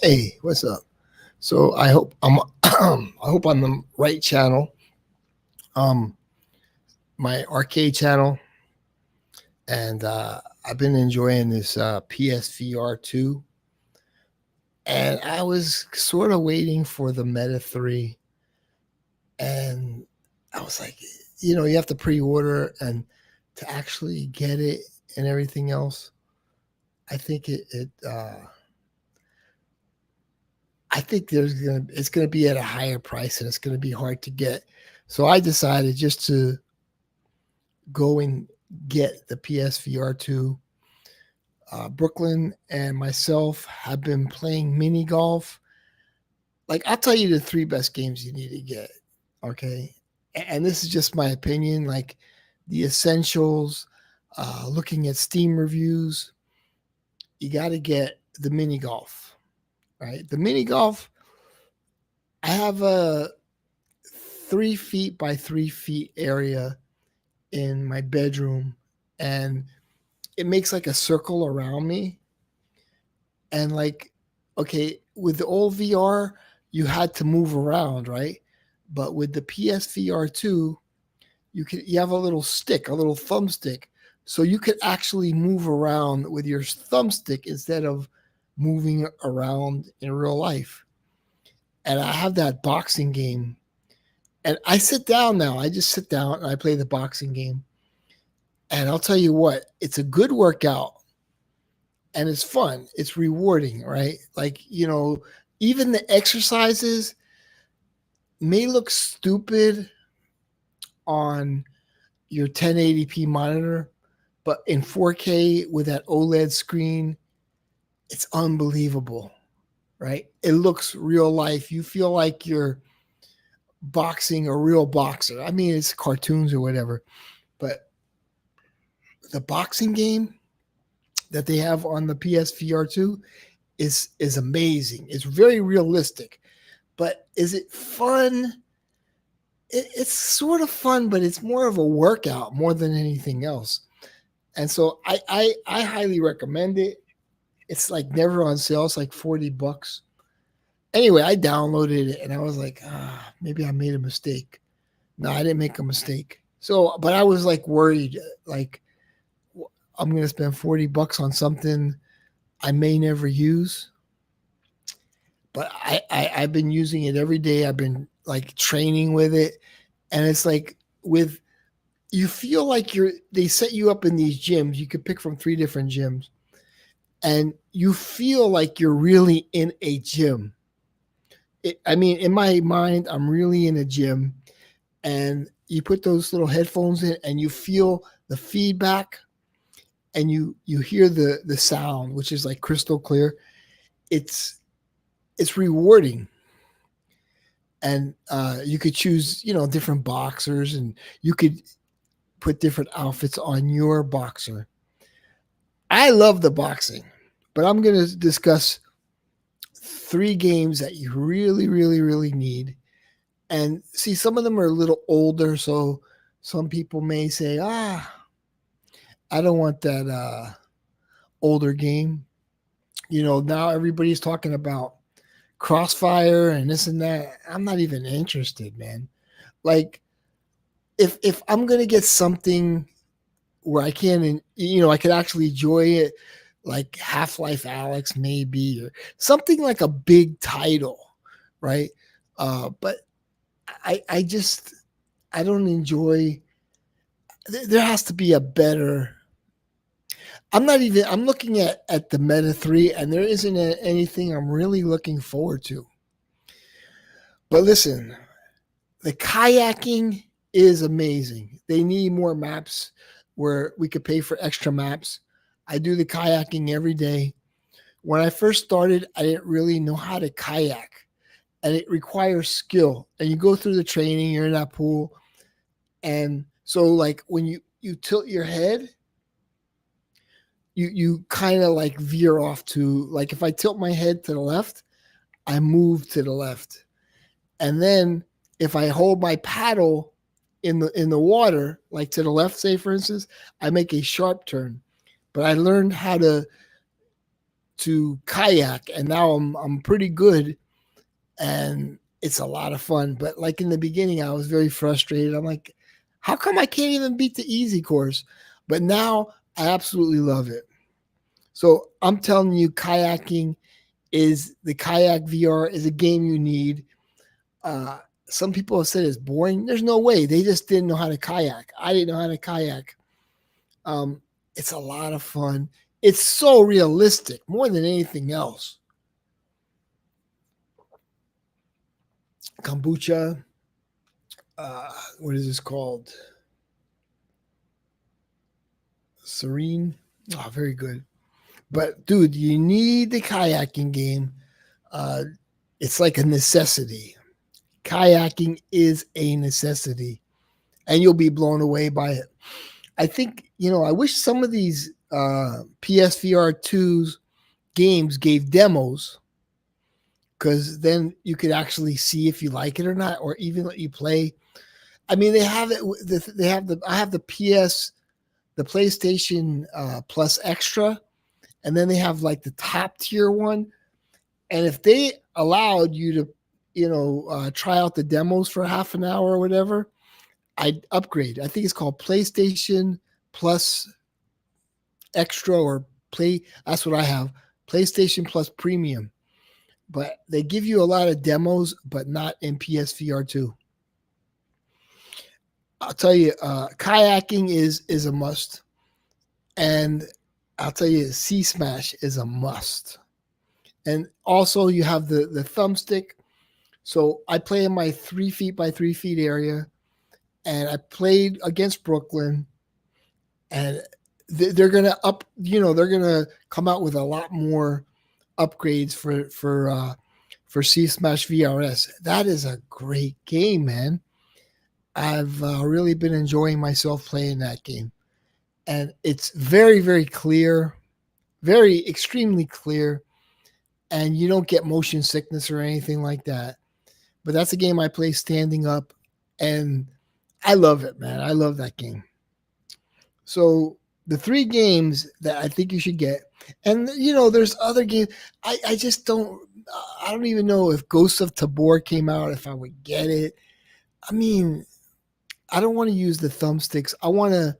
Hey, what's up? So I hope I'm I hope I'm the right channel. Um my arcade channel, and I've been enjoying this PSVR2, and I was sort of waiting for the Meta 3, and I was like, you have to pre-order and to actually get it and everything else. I think I think it's gonna be at a higher price, and it's gonna be hard to get. So I decided just to go and get the PSVR2. Brooklyn and myself have been playing mini golf. Like, I'll tell you the three best games you need to get. Okay. And this is just my opinion. Like, the essentials, looking at Steam reviews, you got to get the mini golf, right? The mini golf, I have a 3 feet by 3 feet area in my bedroom, and it makes like a circle around me. And like, okay, with the old VR, you had to move around, right? But with the PSVR2, you have a little stick, a little thumbstick, so you could actually move around with your thumbstick instead of moving around in real life. And I have that boxing game, and I sit down now. I just sit down and I play the boxing game. And I'll tell you what, it's a good workout, and it's fun. It's rewarding, right? Like, even the exercises may look stupid on your 1080p monitor, but in 4K with that OLED screen, it's unbelievable, right? It looks real life. You feel like you're boxing a real boxer. I mean, it's cartoons or whatever, but the boxing game that they have on the PSVR2 is amazing. It's very realistic. But is it fun? It's sort of fun, but it's more of a workout more than anything else. And so I highly recommend it. It's like never on sale. It's like $40. Anyway, I downloaded it and I was like, maybe I made a mistake. No, I didn't make a mistake. So, but I was like worried, like, I'm going to spend $40 on something I may never use. But I've been using it every day. I've been like training with it. And it's like you feel like they set you up in these gyms. You could pick from 3 different gyms. And you feel like you're really in a gym. In my mind, I'm really in a gym. And you put those little headphones in and you feel the feedback, and you hear the sound, which is like crystal clear. It's rewarding. And you could choose, different boxers, and you could put different outfits on your boxer. I love the boxing, but I'm going to discuss 3 games that you really, really, really need. And see, some of them are a little older, so some people may say, I don't want that older game. Now everybody's talking about Crossfire and this and that. I'm not even interested, man. Like, if I'm gonna get something where I can, I could actually enjoy it, like Half-Life Alex, maybe, or something like a big title, right? But I just I don't enjoy. There has to be a better. I'm looking at the Meta 3, and there isn't anything I'm really looking forward to. But listen, the kayaking is amazing. They need more maps where we could pay for extra maps. I do the kayaking every day. When I first started, I didn't really know how to kayak, and it requires skill. And you go through the training, you're in that pool. And so, like, when you tilt your head, you kind of like veer off to, like, if I tilt my head to the left, I move to the left. And then if I hold my paddle in the water, like to the left, say for instance, I make a sharp turn. But I learned how to kayak, and now I'm pretty good, and it's a lot of fun. But like in the beginning, I was very frustrated. I'm like, how come I can't even beat the easy course? But now I absolutely love it. So I'm telling you, kayaking is the Kayak VR is a game you need. Uh, some people have said it's boring. There's no way. They just didn't know how to kayak. I didn't know how to kayak. Um, it's a lot of fun. It's so realistic, more than anything else. Kombucha. What is this called? Serene. Oh, very good. But dude, you need the kayaking game. Uh, it's like a necessity. Kayaking is a necessity, and you'll be blown away by it. I think, I wish some of these PSVR2's games gave demos, because then you could actually see if you like it or not, or even let you play. I mean, they have it. They have the. I have the PlayStation Plus Extra, and then they have like the top tier one. And if they allowed you to, try out the demos for half an hour or whatever, I'd upgrade. I think it's called PlayStation Plus Extra or Play. That's what I have. PlayStation Plus Premium. But they give you a lot of demos, but not in PSVR2. I'll tell you, kayaking is a must, and I'll tell you, Sea Smash is a must. And also, you have the thumbstick. So I play in my 3 feet by 3 feet area, and I played against Brooklyn, and they're gonna they're gonna come out with a lot more upgrades for Sea Smash VRS. That is a great game, man. I've really been enjoying myself playing that game, and it's very, very clear, very extremely clear, and you don't get motion sickness or anything like that. But that's a game I play standing up, and I love it, man. I love that game. So the three games that I think you should get, and there's other games. I just don't. I don't even know if Ghost of Tabor came out, if I would get it. I mean, I don't want to use the thumbsticks. I want to.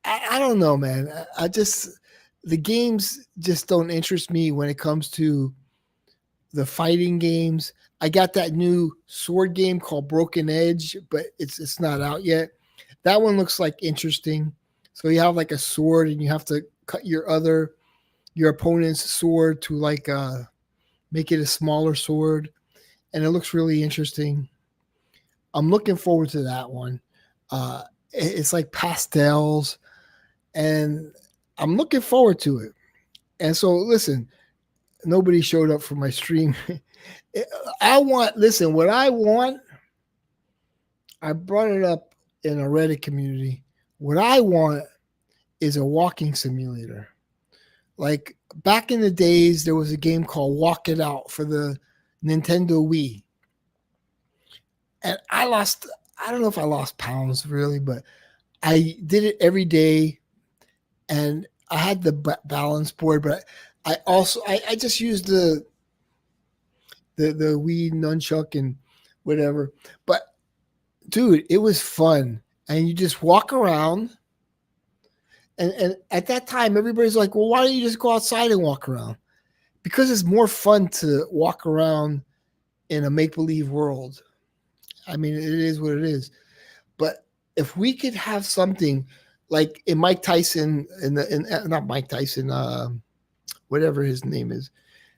I don't know, man. I just the games just don't interest me when it comes to the fighting games. I got that new sword game called Broken Edge, but it's not out yet. That one looks like interesting. So you have like a sword, and you have to cut your opponent's sword to like make it a smaller sword, and it looks really interesting. I'm looking forward to that one. It's like pastels, and I'm looking forward to it. And so, listen, nobody showed up for my stream. Listen, what I want, I brought it up in a Reddit community. What I want is a walking simulator. Like back in the days, there was a game called Walk It Out for the Nintendo Wii. And I don't know if I lost pounds really, but I did it every day, and I had the balance board, but I just used the Wii nunchuck and whatever. But dude, it was fun. And you just walk around. And at that time, everybody's like, well, why don't you just go outside and walk around? Because it's more fun to walk around in a make-believe world. I mean, it is what it is. But if we could have something like in Mike Tyson, not Mike Tyson, whatever his name is,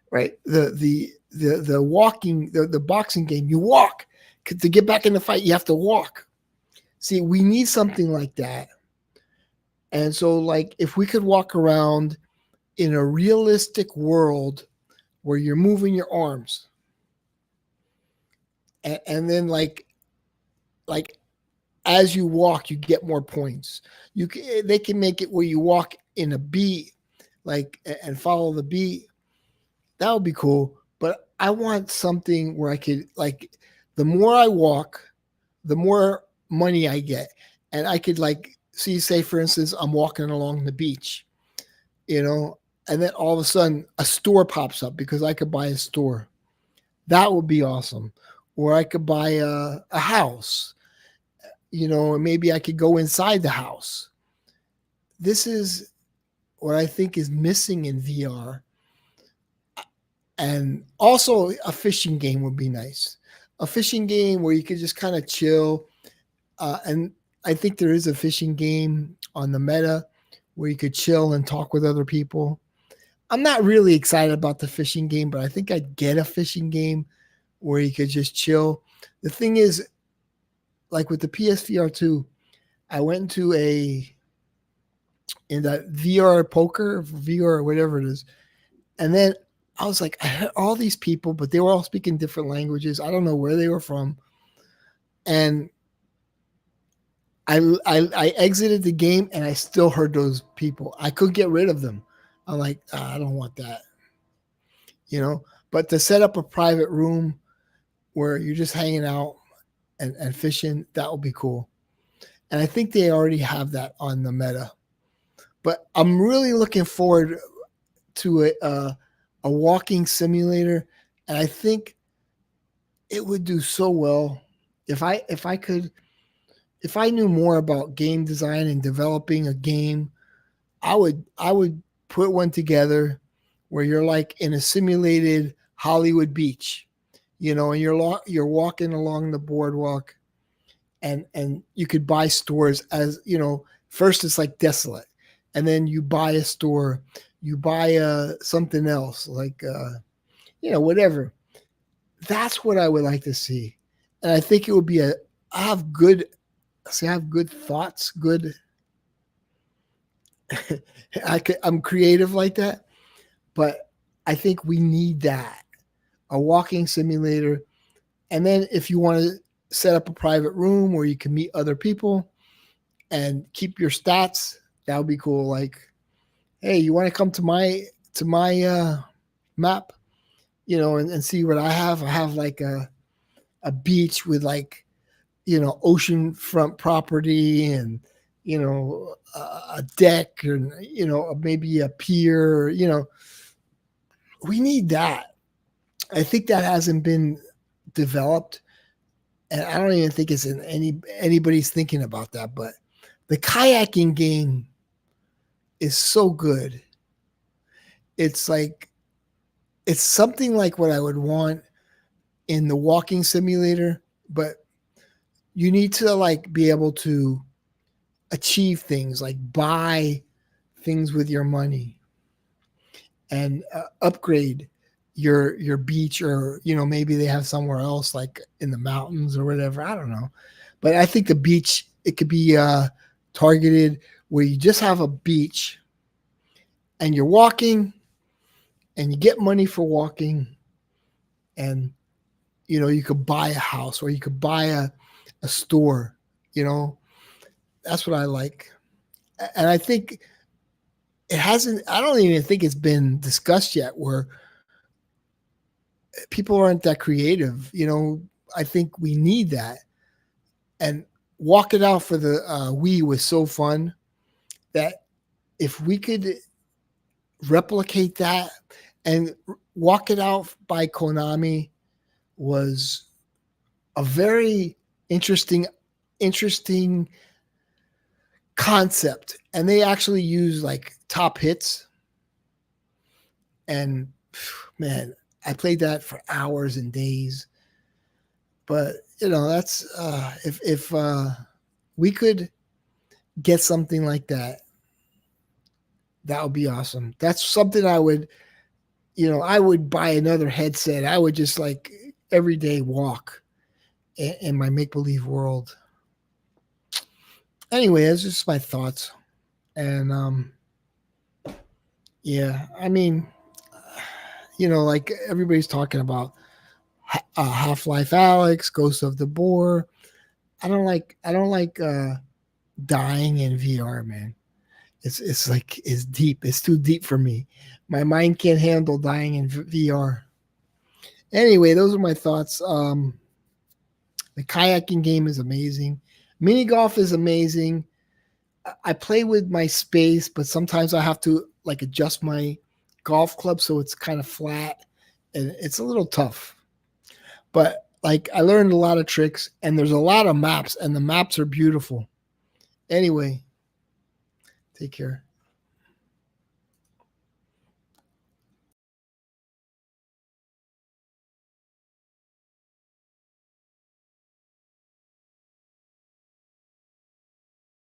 right? The walking, the boxing game, you walk. To get back in the fight, you have to walk. See, we need something like that. And so, like, if we could walk around in a realistic world where you're moving your arms, and then like as you walk, you get more points. They can make it where you walk in a beat, like, and follow the beat. That would be cool. But I want something where I could, like, the more I walk, the more money I get. And I could like see, say for instance, I'm walking along the beach, you know, and then all of a sudden a store pops up because I could buy a store. That would be awesome. Or I could buy a house, you know, and maybe I could go inside the house. This is what I think is missing in VR. And also a fishing game would be nice. A fishing game where you could just kind of chill. And I think there is a fishing game on the Meta where you could chill and talk with other people. I'm not really excited about the fishing game, but I think I'd get a fishing game where you could just chill. The thing is, like with the PSVR2, I went into in that VR poker, VR, whatever it is, and then I was like, I heard all these people, but they were all speaking different languages. I don't know where they were from, and I exited the game, and I still heard those people. I could get rid of them. I'm like, I don't want that, you know. But to set up a private room where you're just hanging out and fishing, that would be cool. And I think they already have that on the Meta. But I'm really looking forward to a walking simulator, and I think it would do so well if I knew more about game design and developing a game. I would put one together where you're like in a simulated Hollywood beach, you know, and you're walking along the boardwalk, and you could buy stores, as you know. First it's like desolate, and then you buy a store, you buy something else like you know, whatever. That's what I would like to see, and I think it would be a. I have good, see, I have good thoughts. Good, I'm creative like that, but I think we need that, a walking simulator. And then if you want to set up a private room where you can meet other people and keep your stats, that would be cool. Like, hey, you want to come to my map, you know, and see what I have? I have like a beach with like, you know, oceanfront property, and you know, a deck, and you know, maybe a pier. You know, we need that. I think that hasn't been developed, and I don't even think it's in anybody's thinking about that. But the kayaking game is so good. It's like it's something like what I would want in the walking simulator, but you need to like be able to achieve things, like buy things with your money, and upgrade your beach, or you know, maybe they have somewhere else like in the mountains or whatever. I don't know, but I think the beach, it could be targeted where you just have a beach and you're walking and you get money for walking, and you know, you could buy a house or you could buy a store, you know. That's what I like. And I think it hasn't, I don't even think it's been discussed yet, where people aren't that creative, you know. I think we need that. And Walk It Out for the Wii was so fun that if we could replicate that, and Walk It Out by Konami was a very interesting concept, and they actually use like top hits, and man, I played that for hours and days. But you know, that's if we could get something like that, that would be awesome. That's something I would, you know, I would buy another headset. I would just like every day walk in my make believe world. Anyway, that's just my thoughts. And yeah, I mean, you know, like everybody's talking about Half-Life Alex, Ghost of the Boar. I don't like dying in VR, man. It's like it's deep. It's too deep for me. My mind can't handle dying in VR. Anyway, those are my thoughts. The kayaking game is amazing. Mini golf is amazing. I play with my space, but sometimes I have to like adjust my golf club so it's kind of flat, and it's a little tough. But like I learned a lot of tricks, and there's a lot of maps, and the maps are beautiful. Anyway, take care.